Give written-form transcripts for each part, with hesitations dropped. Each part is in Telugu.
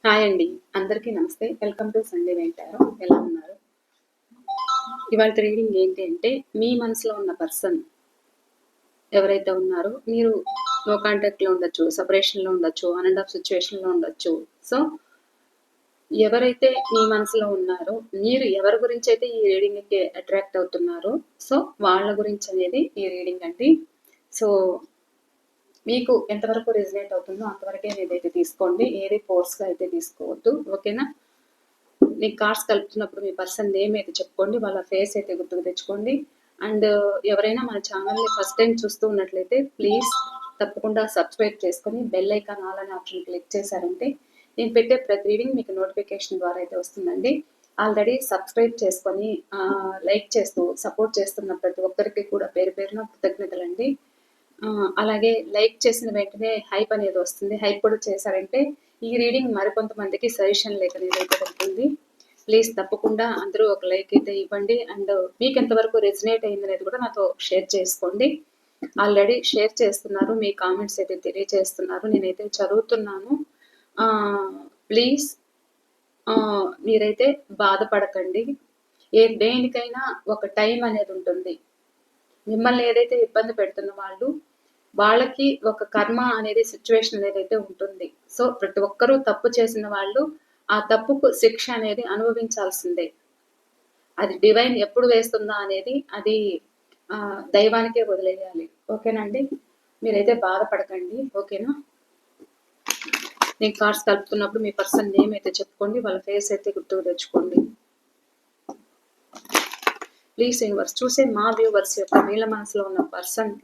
హాయ్ అండి. అందరికీ నమస్తే. Welcome to Sunday night tarot. ఎలా ఉన్నారు? ఇవాళ రీడింగ్ ఏంటి అంటే, మీ మనసులో ఉన్న పర్సన్ ఎవరైతే ఉన్నారో, మీరు నో కాంటాక్ట్‌లో ఉండొచ్చు, సెపరేషన్‌లో ఉండొచ్చు, ఆన్ అండ్ ఆఫ్ సిట్యుయేషన్‌లో ఉండొచ్చు. సో, ఎవరైతే మీ మనసులో ఉన్నారో, మీరు ఎవరి గురించైతే ఈ రీడింగ్‌కి అట్రాక్ట్ అవుతున్నారో, సో, వాళ్ళ గురించనేది ఈ రీడింగ్ అండి. సో, మీకు ఎంతవరకు రెజొనేట్ అవుతుందో అంతవరకే ఏదైతే తీసుకోండి. ఏది ఫోర్స్‌గా అయితే తీసుకోవద్దు. ఓకేనా? మీకు కార్డ్స్ కలుపుతున్నప్పుడు మీ పర్సన్ నేమ్ అయితే చెప్పుకోండి. వాళ్ళ ఫేస్ అయితే గుర్తుకు తెచ్చుకోండి. అండ్ ఎవరైనా మన ఛానల్‌ని ఫస్ట్ టైం చూస్తూ ఉన్నట్లయితే ప్లీజ్ తప్పకుండా సబ్స్క్రైబ్ చేసుకొని బెల్ ఐకాన్ ఆల్ అనే ఆప్షన్ క్లిక్ చేశారంటే నేను పెట్టే ప్రతి రీడింగ్ మీకు నోటిఫికేషన్ ద్వారా అయితే వస్తుందండి. ఆల్రెడీ సబ్స్క్రైబ్ చేసుకొని లైక్ చేస్తూ సపోర్ట్ చేస్తున్న ప్రతి ఒక్కరికి కూడా పేరు పేరున కృతజ్ఞతలండి. అలాగే లైక్ చేసిన వెంటనే హైప్ అనేది వస్తుంది. హైప్ కూడా చేశారంటే ఈ రీడింగ్ మరికొంతమందికి సజెషన్ లేఖ అనేది అయితే వెళ్తుంది. ప్లీజ్ తప్పకుండా అందరూ ఒక లైక్ అయితే ఇవ్వండి. అండ్ మీకు ఎంతవరకు రెజినేట్ అయింది అనేది కూడా నాతో షేర్ చేసుకోండి. ఆల్రెడీ షేర్ చేస్తున్నారు, మీ కామెంట్స్ అయితే తెలియజేస్తున్నారు, నేనైతే చదువుతున్నాను. ప్లీజ్ మీరైతే బాధపడకండి. దేనికైనా ఒక టైం అనేది ఉంటుంది. మిమ్మల్ని ఏదైతే ఇబ్బంది పెడుతున్న వాళ్ళకి ఒక కర్మ అనేది సిచ్యువేషన్ అనేది అయితే ఉంటుంది. సో ప్రతి ఒక్కరూ తప్పు చేసిన వాళ్ళు ఆ తప్పుకు శిక్ష అనేది అనుభవించాల్సిందే. అది డివైన్ ఎప్పుడు వేస్తుందా అనేది అది దైవానికే వదిలేయాలి. ఓకేనండి? మీరైతే బాధపడకండి. ఓకేనా? నేను కార్డ్స్ కలుపుతున్నప్పుడు మీ పర్సన్ నేమ్ అయితే చెప్పుకోండి. వాళ్ళ ఫేస్ అయితే గుర్తుకు తెచ్చుకోండి. ప్లీజ్ యూనివర్స్ చూసే మా వ్యూవర్స్ యొక్క వీళ్ళ మనసులో ఉన్న పర్సన్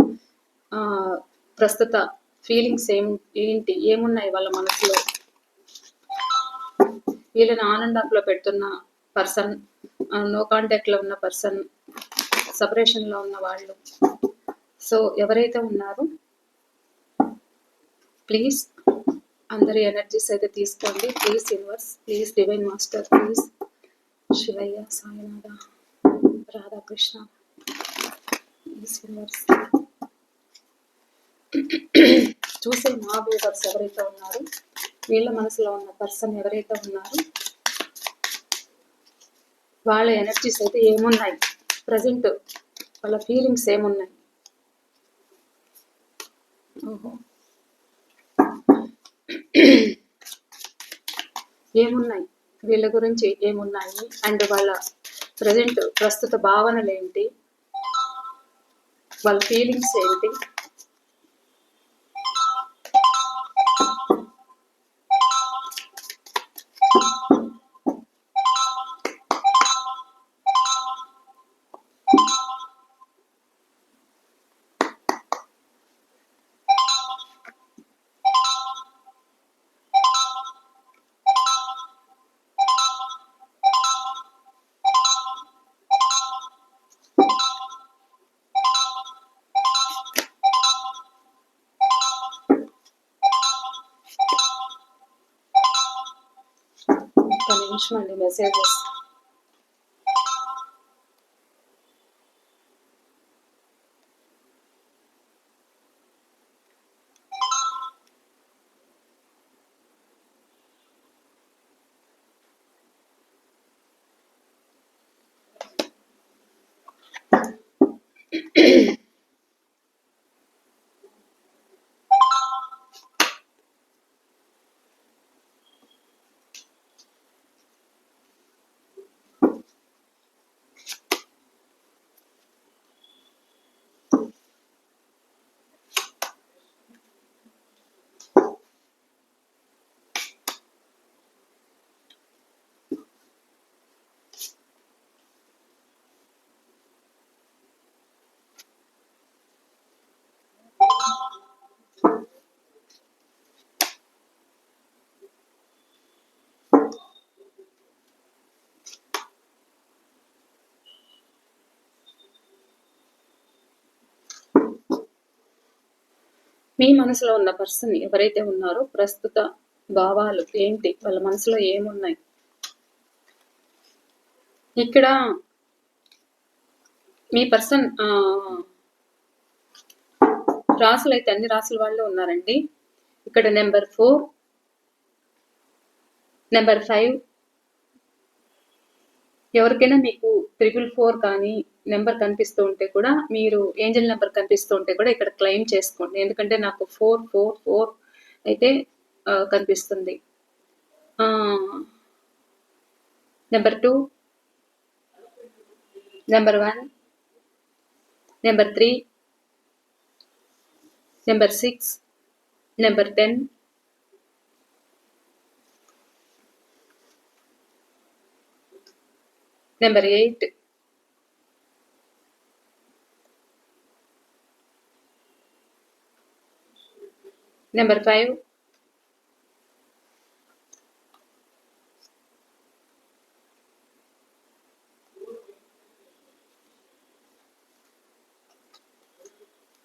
ప్రస్తుత ఫీలింగ్స్ ఏంటి, ఏమున్నాయి వాళ్ళ మనసులో, వీళ్ళని ఆన్ అండ్ ఆఫ్ లో పెడుతున్న పర్సన్, నో కాంటాక్ట్ లో ఉన్న పర్సన్, సెపరేషన్ లో ఉన్న వాళ్ళు. సో ఎవరైతే ఉన్నారో ప్లీజ్ అందరి ఎనర్జీస్ అయితే తీసుకోండి. Please universe, please divine master, please Shivayya, Sainath, Radhakrishna, please universe చూసే మా వ్యూవర్స్ ఎవరైతే ఉన్నారో వీళ్ళ మనసులో ఉన్న పర్సన్ ఎవరైతే ఉన్నారో వాళ్ళ ఎనర్జీస్ అయితే ఏమున్నాయి, ప్రజెంట్ వాళ్ళ ఫీలింగ్స్ ఏమున్నాయి. ఓహో ఏమున్నాయి వీళ్ళ గురించి ఏమున్నాయి అండ్ వాళ్ళ ప్రస్తుత భావనలు ఏంటి, వాళ్ళ ఫీలింగ్స్ ఏంటి. ఒక నిమిషం అండి, మెసేజెస్. మీ మనసులో ఉన్న పర్సన్ ఎవరైతే ఉన్నారో ప్రస్తుత భావాలు ఏంటి, వాళ్ళ మనసులో ఏమున్నాయి. ఇక్కడ మీ పర్సన్ రాసులు అయితే అన్ని రాసుల వాళ్ళు ఉన్నారండి. ఇక్కడ నెంబర్ 4, నెంబర్ 5 ఎవరికైనా మీకు 444 కానీ నెంబర్ కనిపిస్తూ ఉంటే కూడా మీరు ఏంజెల్ నెంబర్ కనిపిస్తూ ఉంటే కూడా ఇక్కడ క్లెయిమ్ చేసుకోండి. ఎందుకంటే నాకు 444 అయితే కనిపిస్తుంది. Number 2, number 1, number 3, number 6, number 10, number 8, number 5,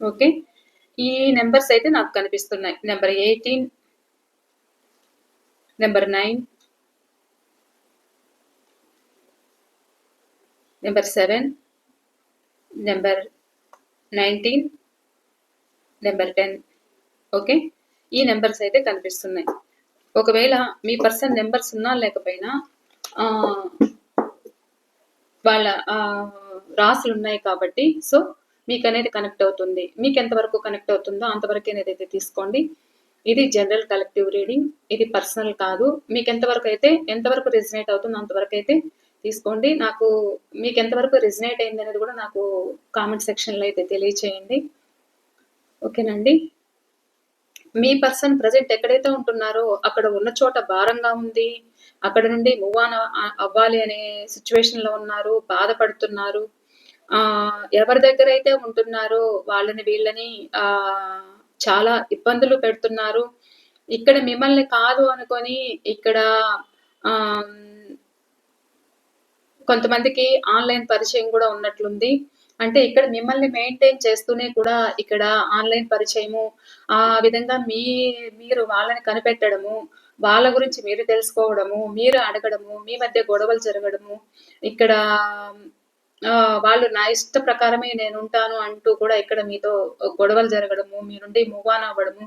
okay. ఈ నెంబర్స్ అయితే నాకు కనిపిస్తున్నాయి. Number 18, number 9, number 7, number 19, number 10. Okay. ఈ నెంబర్స్ అయితే కనిపిస్తున్నాయి. ఒకవేళ మీ పర్సన్ నెంబర్స్ ఉన్నా లేకపోయినా వాళ్ళ రాసులు ఉన్నాయి కాబట్టి సో మీకు అనేది కనెక్ట్ అవుతుంది. మీకు ఎంతవరకు కనెక్ట్ అవుతుందో అంతవరకు ఏదైతే తీసుకోండి. ఇది జనరల్ కలెక్టివ్ రీడింగ్, ఇది పర్సనల్ కాదు. మీకు ఎంతవరకు రిజనేట్ అవుతుందో అంతవరకు అయితే తీసుకోండి. నాకు మీకు ఎంతవరకు రిజనేట్ అయింది అనేది కూడా నాకు కామెంట్ సెక్షన్లో అయితే తెలియచేయండి. ఓకేనండి. మీ పర్సన్ ప్రజెంట్ ఎక్కడైతే ఉంటున్నారో అక్కడ ఉన్న చోట భారంగా ఉంది, అక్కడ నుండి మూవ్ ఆన్ అవ్వాలి అనే సిచ్యువేషన్లో ఉన్నారు, బాధపడుతున్నారు. ఎవరి దగ్గర అయితే ఉంటున్నారో వాళ్ళని వీళ్ళని చాలా ఇబ్బందులు పెడుతున్నారు. ఇక్కడ మిమ్మల్ని కాదు అనుకొని ఇక్కడ కొంతమందికి ఆన్లైన్ పరిచయం కూడా ఉన్నట్లుంది. అంటే ఇక్కడ మిమ్మల్ని మెయింటైన్ చేస్తూనే కూడా ఇక్కడ ఆన్లైన్ పరిచయము, ఆ విధంగా మీరు వాళ్ళని కనిపెట్టడము, వాళ్ళ గురించి మీరు తెలుసుకోవడము, మీరు అడగడము, మీ మధ్య గొడవలు జరగడము, ఇక్కడ వాళ్ళు నా ఇష్ట ప్రకారమే నేను ఉంటాను అంటూ కూడా ఇక్కడ మీతో గొడవలు జరగడము, మీ నుండి మూవ్ ఆన్ అవ్వడము,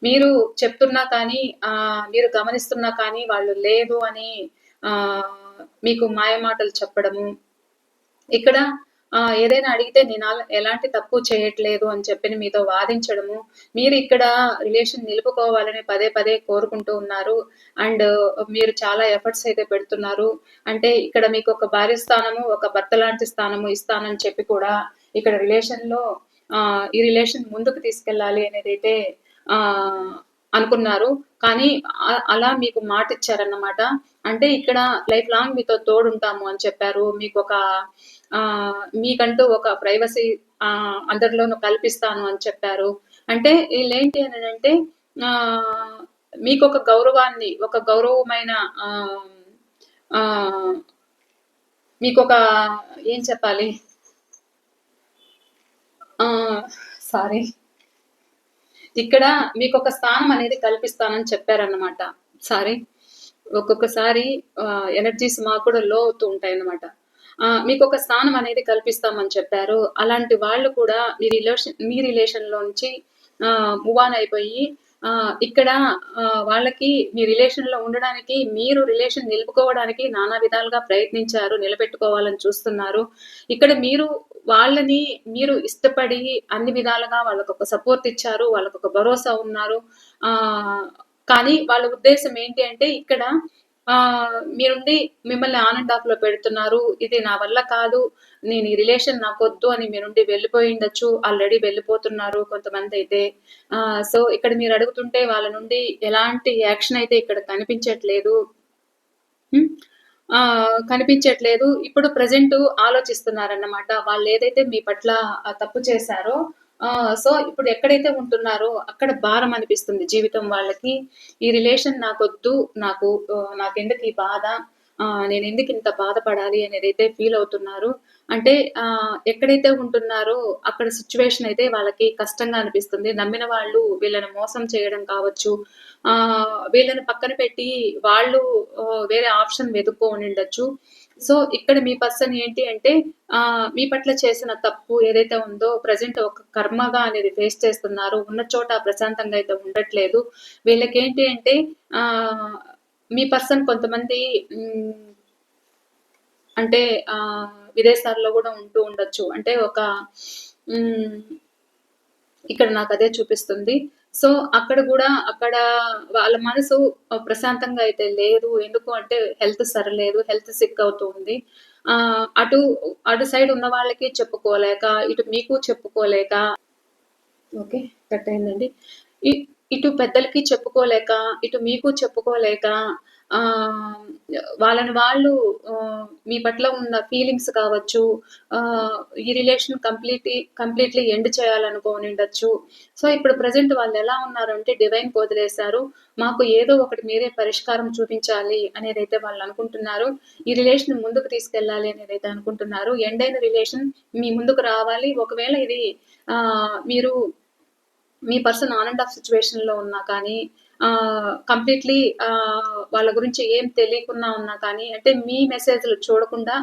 మీరు చెప్తున్నా కానీ మీరు గమనిస్తున్నా కానీ వాళ్ళు లేదు అని మీకు మాయమాటలు చెప్పడము, ఇక్కడ ఏదైనా అడిగితే నేను ఎలాంటి తప్పు చేయట్లేదు అని చెప్పి మీతో వాదించడము, మీరు ఇక్కడ రిలేషన్ నిలుపుకోవాలని పదే పదే కోరుకుంటూ ఉన్నారు. అండ్ మీరు చాలా ఎఫర్ట్స్ అయితే పెడుతున్నారు. అంటే ఇక్కడ మీకు ఒక భార్య స్థానము, ఒక భర్త లాంటి స్థానము ఇస్తానని చెప్పి కూడా ఇక్కడ రిలేషన్లో ఈ రిలేషన్ ముందుకు తీసుకెళ్ళాలి అనేది అయితే అనుకున్నారు. కానీ అలా మీకు మాట ఇచ్చారన్నమాట. అంటే ఇక్కడ లైఫ్ లాంగ్ మీతో తోడుంటాము అని చెప్పారు. మీకంటూ ఒక ప్రైవసీ అందరిలోనూ కల్పిస్తాను అని చెప్పారు. అంటే వీళ్ళేంటి అని అంటే మీకు ఒక గౌరవాన్ని, ఒక గౌరవమైన మీకు ఒక ఏం చెప్పాలి, సారీ, ఇక్కడ మీకు ఒక స్థానం అనేది కల్పిస్తానని చెప్పారన్నమాట. సారీ, ఒక్కొక్కసారి ఎనర్జీస్ మాకు కూడా లో అవుతూ ఉంటాయి అన్నమాట. మీకు ఒక స్థానం అనేది కల్పిస్తామని చెప్పారు. అలాంటి వాళ్ళు కూడా మీ రిలేషన్ లో నుంచి మూవ్ ఆన్ అయిపోయి ఇక్కడ వాళ్ళకి మీ రిలేషన్ లో ఉండడానికి, మీరు రిలేషన్ నిలుపుకోవడానికి నానా విధాలుగా ప్రయత్నించారు, నిలబెట్టుకోవాలని చూస్తున్నారు. ఇక్కడ వాళ్ళని మీరు ఇష్టపడి అన్ని విధాలుగా వాళ్ళకొక సపోర్ట్ ఇచ్చారు, వాళ్ళకొక భరోసా ఉన్నారు. కానీ వాళ్ళ ఉద్దేశం ఏంటి అంటే ఇక్కడ మీరుండి మిమ్మల్ని ఆన్ అండ్ ఆఫ్ లో పెడుతున్నారు. ఇది నా వల్ల కాదు, నేను ఈ రిలేషన్ నాకొద్దు అని మీరుండి వెళ్ళిపోయి ఉండొచ్చు. ఆల్రెడీ వెళ్ళిపోతున్నారు కొంతమంది అయితే. సో ఇక్కడ మీరు అడుగుతుంటే వాళ్ళ నుండి ఎలాంటి యాక్షన్ అయితే ఇక్కడ కనిపించట్లేదు. కనిపించట్లేదు. ఇప్పుడు ప్రెజెంట్ ఆలోచిస్తున్నారన్నమాట. వాళ్ళు ఏదైతే మీ పట్ల తప్పు చేశారో సో ఇప్పుడు ఎక్కడైతే ఉంటున్నారో అక్కడ భారం అనిపిస్తుంది జీవితం వాళ్ళకి. ఈ రిలేషన్ నాకొద్దు, నాకెందుకు ఈ బాధ, నేను ఎందుకు ఇంత బాధపడాలి అనేది అయితే ఫీల్ అవుతున్నారు. అంటే ఎక్కడైతే ఉంటున్నారో అక్కడ సిచ్యువేషన్ అయితే వాళ్ళకి కష్టంగా అనిపిస్తుంది. నమ్మిన వాళ్ళు వీళ్ళని మోసం చేయడం కావచ్చు, వీళ్ళని పక్కన పెట్టి వాళ్ళు వేరే ఆప్షన్ వెతుక్కొని ఉండొచ్చు. సో ఇక్కడ మీ పర్సన్ ఏంటి అంటే మీ పట్ల చేసిన తప్పు ఏదైతే ఉందో ప్రజెంట్ ఒక కర్మగా అనేది ఫేస్ చేస్తున్నారు. ఉన్న చోట ప్రశాంతంగా అయితే ఉండట్లేదు. వీళ్ళకేంటి అంటే మీ పర్సన్ కొంతమంది అంటే విదేశాల్లో గూడా ఉంటూ ఉండొచ్చు. అంటే ఒక హ్మ్. ఇక్కడ నాకదే చూపిస్తుంది. సో, అక్కడ వాళ్ళ మనసు ప్రశాంతంగా అయితే లేదు. ఎందుకు అంటే హెల్త్ సరిలేదు. హెల్త్ సిక్ అవుతూ ఉంది. అటు అటు సైడ్ ఉన్న వాళ్ళకి చెప్పుకోలేక, ఇటు మీకు చెప్పుకోలేక ఓకే. కట్ అయిందండి. ఇ ఇటు పెద్దలకి చెప్పుకోలేక, ఇటు మీకు చెప్పుకోలేక ఆహ్, వాళ్ళని వాళ్ళు మీ పట్ల ఉన్న ఫీలింగ్స్ కావచ్చు, ఈ రిలేషన్ కంప్లీట్‌లీ ఎండ్ చేయాలనుకోనుండొచ్చు. సో, ఇప్పుడు ప్రెజెంట్ వాళ్ళెలా ఉన్నారంటే డివైన్‌కి వదిలేశారు. మాకు ఏదో ఒకటి మీరే పరిష్కారం చూపించాలి అనేదైతే వాళ్ళనుకుంటున్నారు. ఈ రిలేషన్ ముందుకు తీసుకెళ్ళాలి అనేదైతే అనుకుంటున్నారు. ఎండ్ అయిన రిలేషన్ మీ ముందుకు రావాలి. ఒకవేళ ఇది మీరు మీ పర్సన్ ఆన్ అండ్ ఆఫ్ సిట్యుయేషన్‌లో ఉన్నా కానీ, కంప్లీట్‌లీ వాళ్ళ గురించి ఏం తెలియకుండా ఉన్నా కానీ, అంటే మీ మెసేజ్‌లు చూడకుండా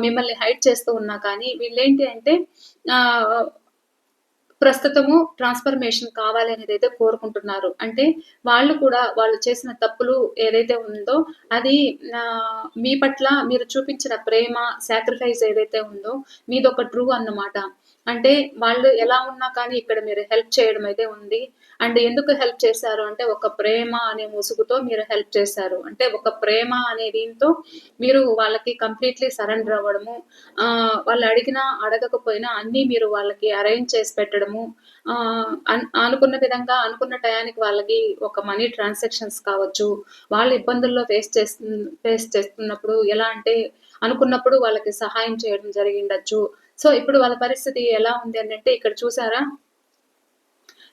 మిమ్మల్ని హైడ్ చేస్తూ ఉన్నా కానీ, వీళ్ళేంటి అంటే ఆహ్, ప్రస్తుతము ట్రాన్స్‌ఫర్మేషన్ కావాలి అనేదైతే కోరుకుంటున్నారు. అంటే వాళ్ళు కూడా వాళ్ళు చేసిన తప్పులు ఏదైతే ఉందో అది మీ పట్ల మీరు చూపించిన ప్రేమ, సాక్రిఫైస్ ఏదైతే ఉందో మీదొక ట్రూ అన్నమాట. అంటే వాళ్ళు ఎలా ఉన్నా కానీ ఇక్కడ మీరు హెల్ప్ చేయడం అయితే ఉంది. అండ్ ఎందుకు హెల్ప్ చేశారు అంటే ఒక ప్రేమ అనే ముసుగుతో మీరు హెల్ప్ చేశారు. అంటే ఒక ప్రేమ అనే దీంతో మీరు వాళ్ళకి కంప్లీట్‌లీ సరెండర్ అవ్వడము. వాళ్ళు అడిగినా, అడగకపోయినా అన్నీ మీరు వాళ్ళకి అరేంజ్ చేసి పెట్టడము. అనుకున్న విధంగా, అనుకున్న టయానికి వాళ్ళకి ఒక మనీ ట్రాన్సాక్షన్స్ కావచ్చు, వాళ్ళు ఇబ్బందుల్లో ఫేస్ చేస్తున్నప్పుడు ఎలా అంటే, అనుకున్నప్పుడు వాళ్ళకి సహాయం చేయడం జరిగిండొచ్చు. సో, ఇప్పుడు వాళ్ళ పరిస్థితి ఎలా ఉంది అనంటే ఇక్కడ చూసారా?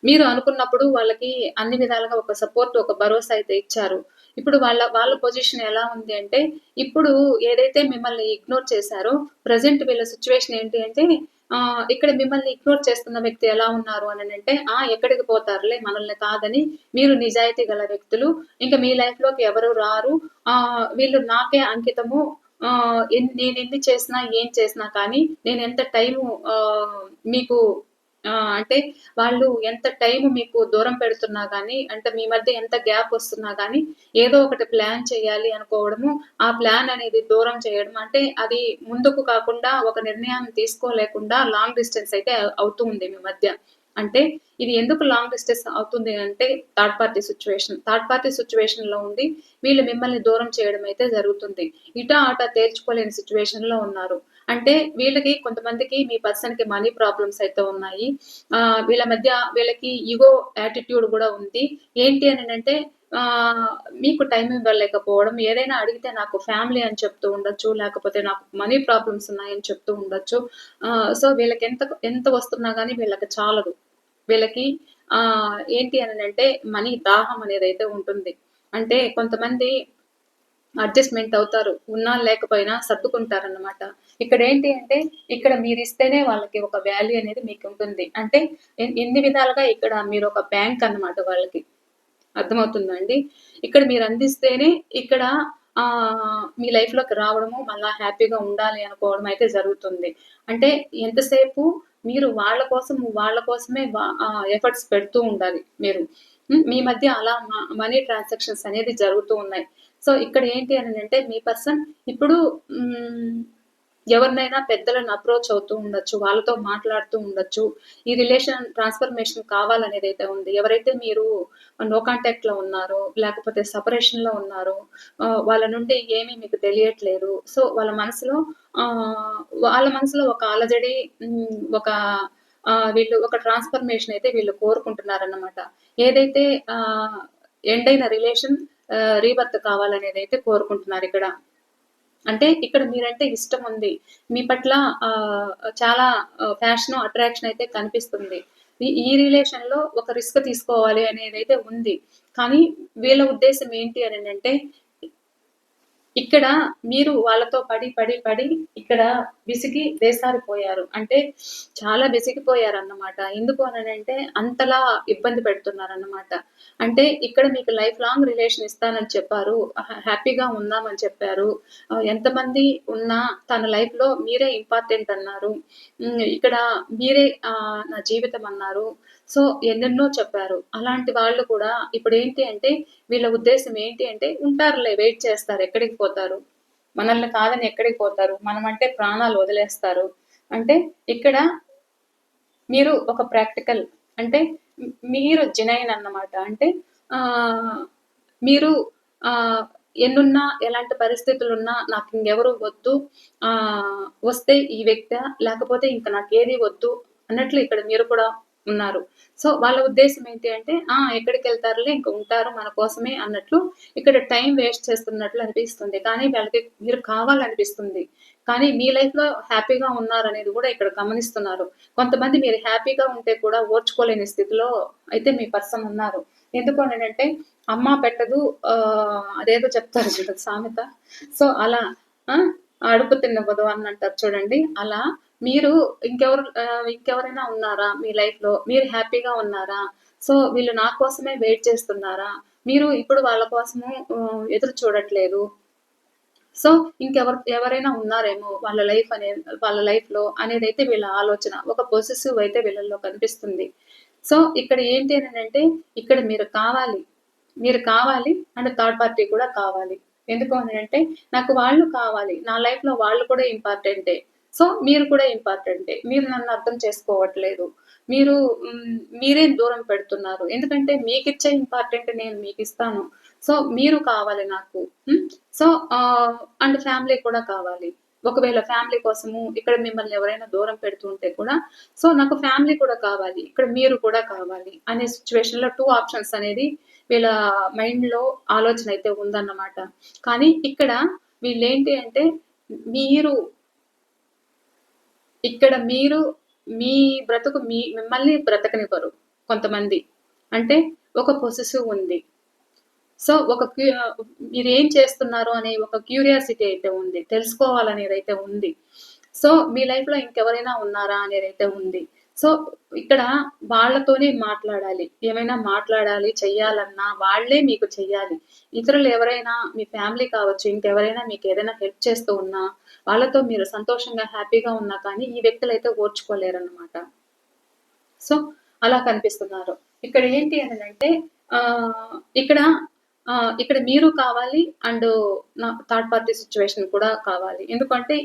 మీరు అనుకున్నప్పుడు వాళ్ళకి అన్ని విధాలుగా ఒక సపోర్ట్, ఒక భరోసా అయితే ఇచ్చారు. ఇప్పుడు వాళ్ళ పొజిషన్ ఎలా ఉంది అంటే, ఇప్పుడు ఏదైతే మిమ్మల్ని ఇగ్నోర్ చేశారో, ప్రెజెంట్ వీళ్ళ సిట్యుయేషన్ ఏంటి అంటే, ఇక్కడ మిమ్మల్ని ఇగ్నోర్ చేస్తున్న వ్యక్తి ఎలా ఉన్నారు అననంటే, ఎక్కడికి పోతారులే మనల్ని కాదని, మీరు నిజాయితీ గల వ్యక్తులు. ఇంక మీ లైఫ్‌లోకి ఎవరు రారు. వీళ్ళు నాకే అంకితము. నేనెన్ని చేసినా, ఏం చేసినా కానీ, నేనెంత టైము మీకు అంటే వాళ్ళు ఎంత టైమ్ మీకు దూరం పెడుతున్నా గానీ, అంటే మీ మధ్య ఎంత గ్యాప్ వస్తున్నా గానీ, ఏదో ఒకటి ప్లాన్ చేయాలి అనుకోవడము, ఆ ప్లాన్ అనేది దూరం చేయడం. అంటే అది ముందుకు కాకుండా ఒక నిర్ణయాన్ని తీసుకోలేకుండా లాంగ్ డిస్టెన్స్ అయితే అవుతూ ఉంది మీ మధ్య. అంటే ఇది ఎందుకు లాంగ్ డిస్టెన్స్ అవుతుంది అంటే third party situation. Third party సిట్యుయేషన్‌లో ఉండి వీళ్ళు మిమ్మల్ని దూరం చేయడం అయితే జరుగుతుంది. ఇటా అటా తేల్చుకోలేని సిట్యుయేషన్‌లో ఉన్నారు. అంటే వీళ్ళకి కొంతమందికి మీ పర్సన్‌కి మనీ ప్రాబ్లమ్స్ అయితే ఉన్నాయి. వీళ్ళ మధ్య వీళ్ళకి ఇగో యాటిట్యూడ్ గూడా ఉంది. ఏంటి అననంటే ఆహ్, మీకు టైమ్ ఇవ్వలేకపోవడం, ఏదైనా అడిగితే నాకు ఫ్యామిలీ అని చెప్తూ ఉండొచ్చు. లేకపోతే నాకు మనీ ప్రాబ్లమ్స్ ఉన్నాయని చెప్తూ ఉండొచ్చు. సో, వీళ్ళకి ఎంత వస్తున్నా గానీ వీళ్ళకి చాలదు. వీళ్ళకి ఏంటి అననంటే మనీ దాహం అనేదైతే ఉంటుంది. అంటే కొంతమంది అడ్జస్ట్‌మెంట్ అవుతారు. ఉన్నా లేకపోయినా సర్దుకుంటారనమాట. ఇక్కడేంటి అంటే, ఇక్కడ మీరిస్తేనే వాళ్ళకి ఒక వాల్యూ అనేది మీకుంటుంది. అంటే ఎన్ని విధాలుగా ఇక్కడ మీరొక బ్యాంక్ అన్నమాట వాళ్ళకి. అర్థమవుతుందా అండి? ఇక్కడ మీరందిస్తేనే ఇక్కడ మీ లైఫ్‌లోకి రావడము, మళ్ళా హ్యాపీగా ఉండాలి అనుకోవడం అయితే జరుగుతుంది. అంటే ఎంతసేపు మీరు వాళ్ళ కోసమే ఎఫర్ట్స్ పెడుతూ ఉండాలి మీరు. మీ మధ్య అలా మనీ ట్రాన్సాక్షన్స్ అనేది జరుగుతూ ఉన్నాయి. సో, ఇక్కడ ఏంటి అనంటే మీ పర్సన్ ఇప్పుడు హ్మ్. ఎవరినైనా పెద్దలను అప్రోచ్ అవుతూ ఉండొచ్చు. వాళ్ళతో మాట్లాడుతూ ఉండొచ్చు. ఈ రిలేషన్ ట్రాన్స్‌ఫర్మేషన్ కావాలనేదైతే ఉంది. ఎవరైతే మీరు నో కాంటాక్ట్‌లో ఉన్నారో, లేకపోతే సెపరేషన్‌లో ఉన్నారో, వాళ్ళ నుండి ఏమీ మీకు తెలియట్లేదు. సో, ఆహ్, వాళ్ళ మనసులో ఒక అలజడి ఒక వీళ్ళు ఒక ట్రాన్స్‌ఫర్మేషన్ అయితే వీళ్ళు కోరుకుంటున్నారన్నమాట. ఏదైతే ఆహ్, ఎండ్ అయిన రిలేషన్ రీబర్త్ కావాలనేదైతే కోరుకుంటున్నారిక్కడ. అంటే ఇక్కడ మీరంటే ఇష్టముంది. మీ పట్ల ఆహ్, చాలా ఫ్యాషను, అట్రాక్షన్ అయితే కనిపిస్తుంది. ఈ రిలేషన్‌లో ఒక రిస్క్ తీసుకోవాలి అనేదైతే ఉంది. కానీ వీళ్ళ ఉద్దేశ్యం ఏంటి అననంటే ఇక్కడ మీరు వాళ్ళతో పడి ఇక్కడ విసిగి వేసారిపోయారు. అంటే చాలా విసిగిపోయారన్నమాట. ఎందుకు అననంటే అంతలా ఇబ్బంది పెడుతున్నారన్నమాట. అంటే ఇక్కడ మీకు లైఫ్ లాంగ్ రిలేషన్ ఇస్తానని చెప్పారు. హ్యాపీగా ఉందామని చెప్పారు. ఎంతమంది ఉన్నా తన లైఫ్‌లో మీరే ఇంపార్టెంట్ అన్నారు. ఇక్కడ మీరే నా జీవితం అన్నారు. సో ఎన్నెన్నో చెప్పారు. అలాంటి వాళ్ళు కూడా ఇప్పుడేంటి అంటే వీళ్ళ ఉద్దేశ్యం ఏంటి అంటే ఉంటారులే, వెయిట్ చేస్తారు, ఎక్కడికి పోతారు? మనల్ని కాదని ఎక్కడికి పోతారు? మనమంటే ప్రాణాలు వదిలేస్తారు. అంటే ఇక్కడ మీరు ఒక ప్రాక్టికల్ అంటే మీరు జెన్యూన్ అన్నమాట. అంటే ఆహ్, మీరు ఎన్నున్నా, ఎలాంటి పరిస్థితులున్నా నాకింకెవరు వద్దు. వస్తే ఈ వ్యక్తా, లేకపోతే ఇంక నాకేది వద్దు అన్నట్లు ఇక్కడ మీరు కూడా ఉన్నారు. సో, వాళ్ళ ఉద్దేశ్యం ఏంటి అంటే, ఎక్కడికెళ్తారులే ఇంక ఉంటారు మన కోసమే అన్నట్లు ఇక్కడ టైం వేస్ట్ చేస్తున్నట్లు అనిపిస్తుంది. కానీ వాళ్ళకి మీరు కావాలనిపిస్తుంది. కానీ మీ లైఫ్‌లో హ్యాపీగా ఉన్నారనేది గూడా ఇక్కడ గమనిస్తున్నారు. కొంతమంది మీరు హ్యాపీగా ఉంటే కూడా ఓర్చుకోలేని స్థితిలో అయితే మీ పర్సన్ ఉన్నారు. ఎందుకు అనంటే అమ్మ పెట్టదు, అదేదో చెప్తారు చూడు సామెత. సో, అలా ఆ! అడుపు తిన్నవ్వదు అని అంటారు చూడండి. అలా మీరు ఇంకెవరైనా ఉన్నారా మీ లైఫ్‌లో? మీరు హ్యాపీగా ఉన్నారా? సో, వీళ్ళు నా కోసమే వెయిట్ చేస్తున్నారా? మీరు ఇప్పుడు వాళ్ళ కోసము ఎదురు చూడట్లేదు. సో, ఎవరైనా ఉన్నారేమో వాళ్ళ లైఫ్‌లో అనేదైతే వీళ్ళ ఆలోచన. ఒక పొసెసివ్ అయితే వీళ్ళలో కనిపిస్తుంది. సో, ఇక్కడ ఏంటి అనంటే ఇక్కడ మీరు కావాలి. మీరు కావాలి అండ్ థర్డ్ పార్టీ కూడా కావాలి. ఎందుకు అనంటే నాకు వాళ్ళు కావాలి. నా లైఫ్‌లో వాళ్ళు కూడా ఇంపార్టెంటే. సో, మీరు కూడా ఇంపార్టెంటే. మీరు నన్ను అర్థం చేసుకోవట్లేదు. మీరు మీరేం దూరం పెడుతున్నారు. ఎందుకంటే మీకిచ్చే ఇంపార్టెంట్ నేను మీకిస్తాను. సో, మీరు కావాలి నాకు. హ్మ్. సో, అండ్ ఫ్యామిలీ కూడా కావాలి. ఒకవేళ ఫ్యామిలీ కోసము ఇక్కడ మిమ్మల్ని ఎవరైనా దూరం పెడుతూ ఉంటే కూడా, సో, నాకు ఫ్యామిలీ కూడా కావాలి. ఇక్కడ మీరు కూడా కావాలి అనే సిట్యుయేషన్‌లో 2 ఆప్షన్స్ అనేది వీళ్ళ మైండ్‌లో ఆలోచన అయితే ఉందన్నమాట. కానీ ఇక్కడ వీళ్ళేంటి అంటే మీరు ఇక్కడ మీరు మీ బ్రతుకు మిమ్మల్ని బ్రతకనివ్వరు కొంతమంది. అంటే ఒక పొసెసివ్ ఉంది. సో, మీరేం చేస్తున్నారు అనే ఒక క్యూరియాసిటీ అయితే ఉంది. తెలుసుకోవాలనేదైతే ఉంది. సో, మీ లైఫ్‌లో ఇంకెవరైనా ఉన్నారా అనేదైతే ఉంది. సో, ఇక్కడ వాళ్ళతోనే మాట్లాడాలి. ఏమైనా మాట్లాడాలి, చెయ్యాలన్నా వాళ్ళే మీకు చెయ్యాలి. ఇతరులు ఎవరైనా మీ ఫ్యామిలీ కావచ్చు, ఇంకెవరైనా మీకేదైనా హెల్ప్ చేస్తూ ఉన్నా, వాళ్ళతో మీరు సంతోషంగా, హ్యాపీగా ఉన్నా కానీ ఈ వ్యక్తులైతే ఓర్చుకోలేరన్నమాట. సో, అలా కనిపిస్తున్నారు. ఇక్కడ ఏంటి అనంటే ఇక్కడ ఇక్కడ మీరు కావాలి అండ్ థర్డ్ పార్టీ సిట్యుయేషన్ కూడా కావాలి. ఎందుకంటే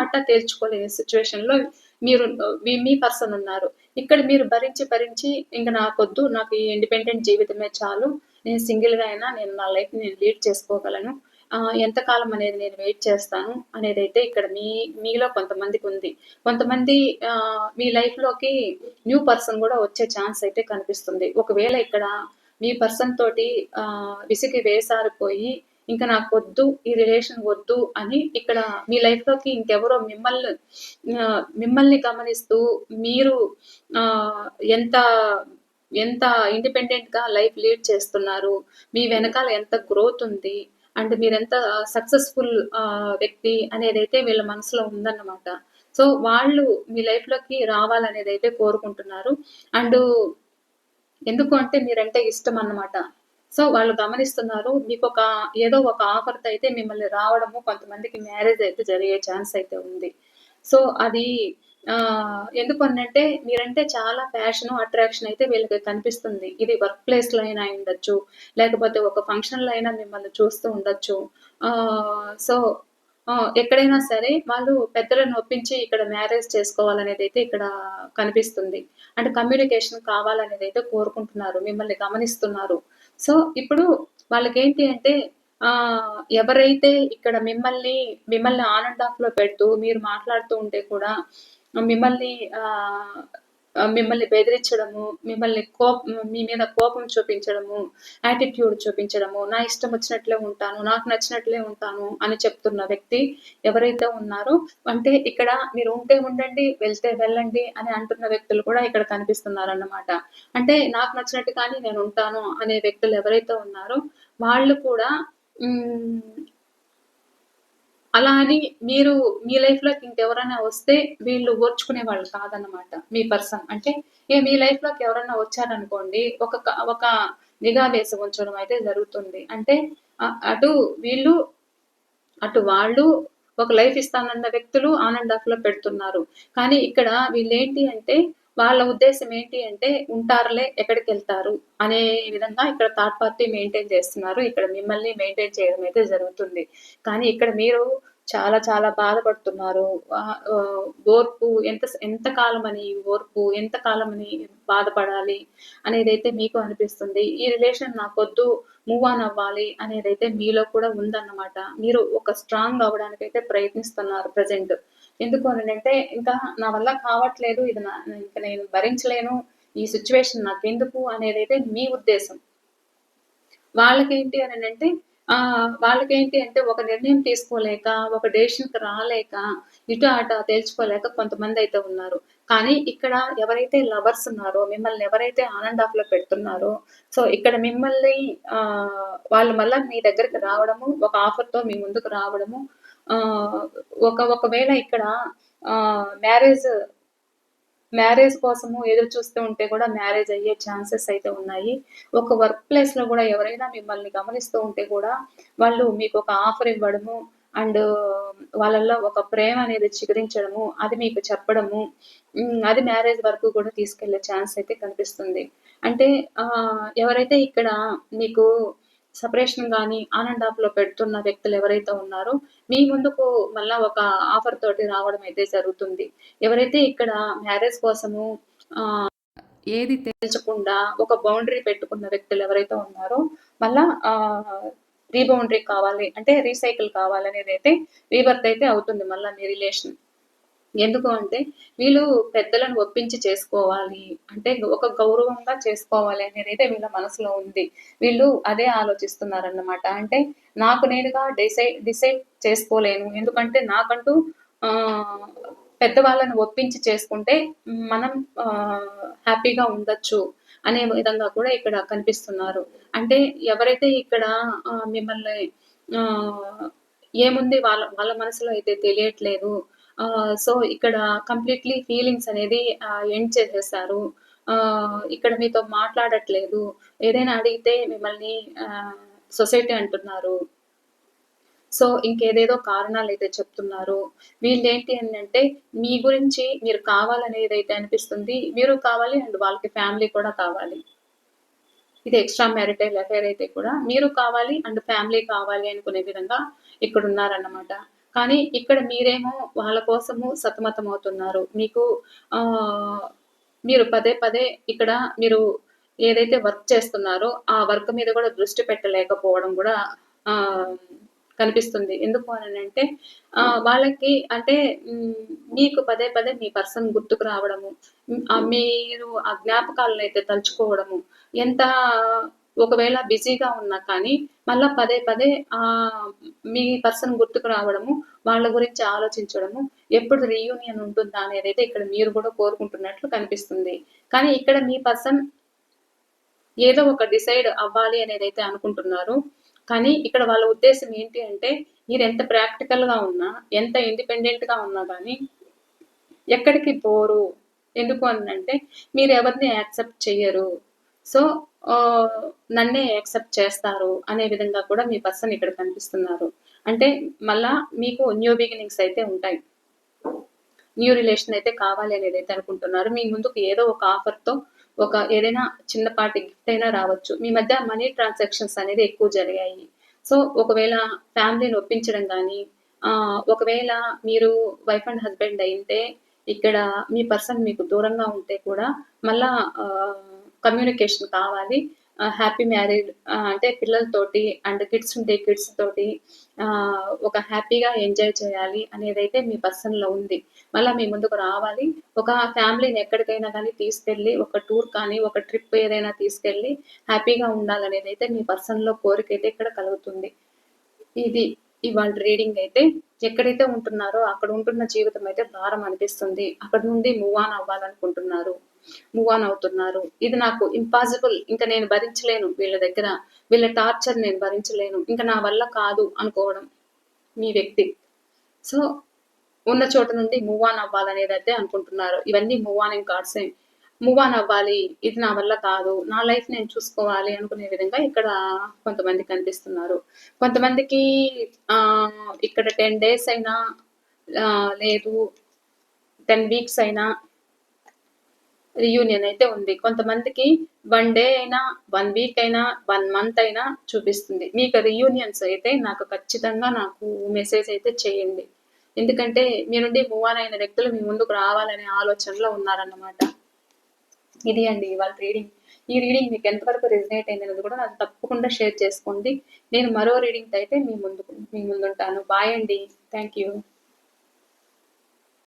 అటా తేల్చుకోలేని సిట్యుయేషన్‌లో మీరు మీ పర్సన్ ఉన్నారు. ఇక్కడ మీరు భరించి ఇంక నాకొద్దు, నాకు ఈ ఇండిపెండెంట్ జీవితమే చాలు. నేను సింగిల్‌గా అయినా నేను నా లైఫ్‌ని నేను లీడ్ చేసుకోగలను. ఎంతకాలం అనేది నేను వెయిట్ చేస్తాను అనేదైతే ఇక్కడ మీలో కొంతమందికుంది. కొంతమంది మీ లైఫ్‌లోకి న్యూ పర్సన్ గూడా వచ్చే ఛాన్స్ అయితే కనిపిస్తుంది. ఒకవేళ ఇక్కడ మీ పర్సన్ తోటి విసిగి వేసారిపోయి ఇంక నాకొద్దు, ఈ రిలేషన్ వద్దు అని ఇక్కడ మీ లైఫ్‌లోకి ఇంకెవరో మిమ్మల్ని గమనిస్తూ మీరు ఆహ్, ఎంత ఎంత ఇండిపెండెంట్‌గా లైఫ్ లీడ్ చేస్తున్నారు. మీ వెనకాల ఎంత గ్రోత్ ఉంది. అండ్ మీరెంత సక్సెస్‌ఫుల్ వ్యక్తి అనేదైతే వీళ్ళ మనసులో ఉందన్నమాట. సో, వాళ్ళు మీ లైఫ్‌లోకి రావాలనేదైతే కోరుకుంటున్నారు. అండు ఎందుకు అంటే మీరంటే ఇష్టమన్నమాట. సో, వాళ్ళు గమనిస్తున్నారు. ఏదో ఒక ఆఫర్‌తో అయితే మిమ్మల్ని రావడము, కొంతమందికి మ్యారేజ్ అయితే జరిగే ఛాన్స్ అయితే ఉంది. సో, అది ఎందుకనంటే మీరంటే చాలా ప్యాషను, అట్రాక్షన్ అయితే వీళ్ళకి కనిపిస్తుంది. ఇది వర్క్ ప్లేస్‌లో అయినా అయ్యుండొచ్చు. లేకపోతే ఒక ఫంక్షన్‌లో అయినా మిమ్మల్ని చూస్తూ ఉండొచ్చు. సో, ఎక్కడైనా సరే వాళ్ళు పెద్దలను ఒప్పించి ఇక్కడ మ్యారేజ్ చేసుకోవాలనేదైతే ఇక్కడ కనిపిస్తుంది. అంటే కమ్యూనికేషన్ కావాలనేదైతే కోరుకుంటున్నారు. మిమ్మల్ని గమనిస్తున్నారు. సో, ఇప్పుడు వాళ్ళకేంటి అంటే ఎవరైతే ఇక్కడ మిమ్మల్ని ఆన్ అండ్ ఆఫ్‌లో పెడుతూ మీరు మాట్లాడుతూ ఉంటే కూడా మిమ్మల్ని ఆహ్, మిమ్మల్ని బెదిరించడము, మీ మీద కోపం చూపించడము, యాటిట్యూడ్ చూపించడము, నా ఇష్టం వచ్చినట్లే ఉంటాను, నాకు నచ్చినట్లే ఉంటాను అని చెప్తున్న వ్యక్తి ఎవరైతే ఉన్నారో అంటే ఇక్కడ మీరు ఉంటే ఉండండి, వెళ్తే వెళ్ళండి అని అంటున్న వ్యక్తులు కూడా ఇక్కడ కనిపిస్తున్నారన్నమాట. అంటే నాకు నచ్చినట్టుగానే నేనుంటాను అనే వ్యక్తులు ఎవరైతే ఉన్నారో వాళ్ళు కూడా హ్మ్. అలా అని మీరు మీ లైఫ్‌లోకి ఇంకెవరైనా వస్తే వీళ్ళు ఓర్చుకునే వాళ్ళు కాదన్నమాట. మీ పర్సన్. అంటే మీ లైఫ్‌లోకి ఎవరన్నా వచ్చారనుకోండి, ఒక నిగా వేసి ఉంచడం అయితే జరుగుతుంది. అంటే అటు వీళ్ళు, అటు వాళ్ళు ఒక లైఫ్ ఇస్తానన్న వ్యక్తులు ఆన్ అండ్ ఆఫ్‌లో పెడుతున్నారు. కానీ ఇక్కడ వీళ్ళేంటి అంటే వాళ్ళ ఉద్దేశ్యం ఏంటి అంటే ఉంటారులే ఎక్కడికెళ్తారు అనే విధంగా ఇక్కడ థర్డ్ పార్టీ మెయింటైన్ చేస్తున్నారు. ఇక్కడ మిమ్మల్ని మెయింటైన్ చేయడం అయితే జరుగుతుంది. కానీ ఇక్కడ మీరు చాలా చాలా బాధపడుతున్నారు. ఓర్పు ఎంత కాలమని ఓర్పు, ఎంత కాలమని బాధపడాలి అనేదైతే మీకు అనిపిస్తుంది. ఈ రిలేషన్ నాకొద్దు, మూవ్ ఆన్ అవ్వాలి అనేదైతే మీలో కూడా ఉందన్నమాట. మీరు ఒక స్ట్రాంగ్ అవ్వడానికైతే ప్రయత్నిస్తున్నారు ప్రెజెంట్. ఎందుకు అనంటే ఇంకా నా వల్ల కావట్లేదు. ఇది ఇంక నేను భరించలేను. ఈ సిట్యుయేషన్ నాకెందుకు అనేదైతే మీ ఉద్దేశం. వాళ్ళకేంటి అనంటే వాళ్ళకేంటి అంటే ఒక నిర్ణయం తీసుకోలేక, ఒక డెసిషన్‌కి రాలేక, ఇటు అటు తేల్చుకోలేక కొంతమందైతే ఉన్నారు. కానీ ఇక్కడ ఎవరైతే లవర్స్ ఉన్నారో, మిమ్మల్ని ఎవరైతే ఆన్ అండ్ ఆఫ్‌లో పెడుతున్నారో, సో, ఇక్కడ మిమ్మల్ని వాళ్ళు మళ్ళా మీ దగ్గరికి రావడము, ఒక ఆఫర్‌తో మీ ముందుకు రావడము, ఆహ్, ఒకవేళ ఇక్కడ మ్యారేజ్ మ్యారేజ్ కోసము ఎదురు చూస్తూ ఉంటే కూడా మ్యారేజ్ అయ్యే ఛాన్సెస్ అయితే ఉన్నాయి. ఒక వర్క్ ప్లేస్‌లో గూడా ఎవరైనా మిమ్మల్ని గమనిస్తూ ఉంటే కూడా వాళ్ళు మీకొక ఆఫర్ ఇవ్వడము అండ్ వాళ్ళలో ఒక ప్రేమ అనేది చిగురించడము, అది మీకు చెప్పడము, అది మ్యారేజ్ వరకు కూడా తీసుకెళ్ళే ఛాన్స్ అయితే కనిపిస్తుంది. అంటే ఎవరైతే ఇక్కడ మీకు సెపరేషన్ గాని, ఆన్ అండ్ ఆఫ్‌లో పెడుతున్న వ్యక్తులు ఎవరైతే ఉన్నారో, మీ ముందుకు మళ్ళా ఒక ఆఫర్ తోటి రావడం అయితే జరుగుతుంది. ఎవరైతే ఇక్కడ మ్యారేజ్ కోసము ఏది తేల్చకుండా ఒక బౌండరీ పెట్టుకున్న వ్యక్తులు ఎవరైతే ఉన్నారో, మళ్ళా రీబౌండరీ కావాలి అంటే రీసైకిల్ కావాలనేదైతే రీబర్త్ అయితే అవుతుంది మళ్ళా మీ రిలేషన్. ఎందుకు అంటే వీళ్ళు పెద్దలను ఒప్పించి చేసుకోవాలి. అంటే ఒక గౌరవంగా చేసుకోవాలి అనేదైతే వీళ్ళ మనసులో ఉంది. వీళ్ళు అదే ఆలోచిస్తున్నారన్నమాట. అంటే నాకు నేనుగా డిసైడ్ చేసుకోలేను. ఎందుకంటే నాకంటూ ఆహ్, పెద్దవాళ్ళని ఒప్పించి చేసుకుంటే మనం హ్యాపీగా ఉండొచ్చు అనే విధంగా కూడా ఇక్కడ కనిపిస్తున్నారు. అంటే ఎవరైతే ఇక్కడ మిమ్మల్ని ఆహ్, ఏముంది వాళ్ళ వాళ్ళ మనసులో అయితే తెలియట్లేదు. సో, ఇక్కడ కంప్లీట్‌లీ ఫీలింగ్స్ అనేది ఎండ్ చేసేసారు. ఇక్కడ మీతో మాట్లాడట్లేదు. ఏదైనా అడిగితే మిమ్మల్ని సొసైటీ అంటున్నారు. సో, ఇంకేదేదో కారణాలైతే చెప్తున్నారు. వీళ్ళేంటి అనంటే, మీ గురించి మీరు కావాలనేదైతే అనిపిస్తుంది. మీరు కావాలి అండ్ వాళ్ళకి ఫ్యామిలీ కూడా కావాలి. ఇది ఎక్స్‌ట్రా మ్యారిటల్ అఫైర్ అయితే కూడా మీరు కావాలి అండ్ ఫ్యామిలీ కావాలి అనుకునే విధంగా ఇక్కడున్నారన్నమాట. కానీ ఇక్కడ మీరేమో వాళ్ళ కోసము సతమతమవుతున్నారు. మీకు ఆహ్, మీరు పదే పదే ఇక్కడ మీరు ఏదైతే వర్క్ చేస్తున్నారో, ఆ వర్క్ మీద కూడా దృష్టి పెట్టలేకపోవడం గూడా ఆహ్, కనిపిస్తుంది. ఎందుకు అనంటే వాళ్ళకి అంటే మీకు పదే పదే మీ పర్సన్ గుర్తుకు రావడము, మీరు ఆ జ్ఞాపకాలనైతే తలుచుకోవడము, ఎంత ఒకవేళ బిజీగా ఉన్నా కానీ మళ్ళా పదే పదే మీ పర్సన్ గుర్తుకు రావడము, వాళ్ళ గురించి ఆలోచించడము, ఎప్పుడు రీయూనియన్ ఉంటుందా అనేదైతే ఇక్కడ మీరు కూడా కోరుకుంటున్నట్లు కనిపిస్తుంది. కానీ ఇక్కడ మీ పర్సన్ ఏదో ఒక డిసైడ్ అవ్వాలి అనేదైతే అనుకుంటున్నారు. కానీ ఇక్కడ వాళ్ళ ఉద్దేశ్యం ఏంటి అంటే మీరెంత ప్రాక్టికల్‌గా ఉన్నా, ఎంత ఇండిపెండెంట్‌గా ఉన్నా గానీ ఎక్కడికి పోరు. ఎందుకు అనంటే మీరెవరిని యాక్సెప్ట్ చెయ్యరు. సో, నన్నే యాక్సెప్ట్ చేస్తారు అనే విధంగా కూడా మీ పర్సన్ ఇక్కడ కనిపిస్తున్నారు. అంటే మళ్ళా మీకు న్యూ బిగినింగ్స్ అయితే ఉంటాయి. న్యూ రిలేషన్ అయితే కావాలి అనేదైతే అనుకుంటున్నారు. మీ ముందుకు ఏదో ఒక ఆఫర్‌తో ఏదైనా చిన్నపాటి గిఫ్ట్ అయినా రావచ్చు. మీ మధ్య మనీ ట్రాన్సాక్షన్స్ అనేది ఎక్కువ జరిగాయి. సో, ఒకవేళ ఫ్యామిలీని ఒప్పించడం గానీ, ఒకవేళ మీరు వైఫ్ అండ్ హస్బెండ్ అయింటే, ఇక్కడ మీ పర్సన్ మీకు దూరంగా ఉంటే కూడా మళ్ళా కమ్యూనికేషన్ కావాలి. హ్యాపీ మ్యారీడ్ అంటే పిల్లలతోటి అండ్ కిడ్స్ ఉంటే కిడ్స్ తోటి ఒక హ్యాపీగా ఎంజాయ్ చేయాలి అనేదైతే మీ పర్సన్‌లో ఉంది. మళ్ళా మీ ముందుకు రావాలి. ఒక ఫ్యామిలీని ఎక్కడికైనా గానీ తీసుకెళ్ళి, ఒక టూర్ కానీ, ఒక ట్రిప్ ఏదైనా తీసుకెళ్ళి హ్యాపీగా ఉండాలనేదైతే మీ పర్సన్‌లో కోరికైతే ఇక్కడ కలుగుతుంది. ఇది ఇవాల్టి రీడింగ్ అయితే. ఎక్కడైతే ఉంటున్నారో అక్కడ ఉంటున్న జీవితం అయితే భారం అనిపిస్తుంది. అక్కడి నుండి మూవ్ ఆన్ అవ్వాలనుకుంటున్నారు. మూవ్ ఆన్ అవుతున్నారు. ఇది నాకు ఇంపాసిబుల్. ఇంక నేను భరించలేను వీళ్ళ దగ్గర. వీళ్ళ టార్చర్ నేను భరించలేను. ఇంక నా వల్ల కాదు అనుకోవడం మీ వ్యక్తి. సో, ఉన్న చోట నుండి మూవ్ ఆన్ అవ్వాలనేదైతే అనుకుంటున్నారు. ఇవన్నీ మూవ్ ఆనింగ్ కార్డ్సే. మూవ్ ఆన్ అవ్వాలి. ఇది నా వల్ల కాదు. నా లైఫ్ నేను చూసుకోవాలి అనుకునే విధంగా ఇక్కడ కొంతమంది కనిపిస్తున్నారు. కొంతమందికి ఇక్కడ 10 డేస్ అయినా లేదు 10 వీక్స్ అయినా రియూనియన్ అయితే ఉంది. కొంతమందికి 1 డే అయినా, 1 వీక్ అయినా, 1 మంత్ అయినా చూపిస్తుంది. మీకు రియూనియన్స్ అయితే నాకు ఖచ్చితంగా మెసేజ్ అయితే చేయండి. ఎందుకంటే మీ నుండి మూవ్ ఆన్ అయిన వ్యక్తులు మీ ముందుకు రావాలనే ఆలోచనలో ఉన్నారన్నమాట. ఇది అండి ఇవాళ రీడింగ్. ఈ రీడింగ్ మీకు ఎంతవరకు రెజినేట్ అయిందనేది కూడా నాకు తప్పకుండా షేర్ చేసుకోండి. నేను మరో రీడింగ్‌తో అయితే మీ ముందుంటాను. బాయ్ అండి. Thank you.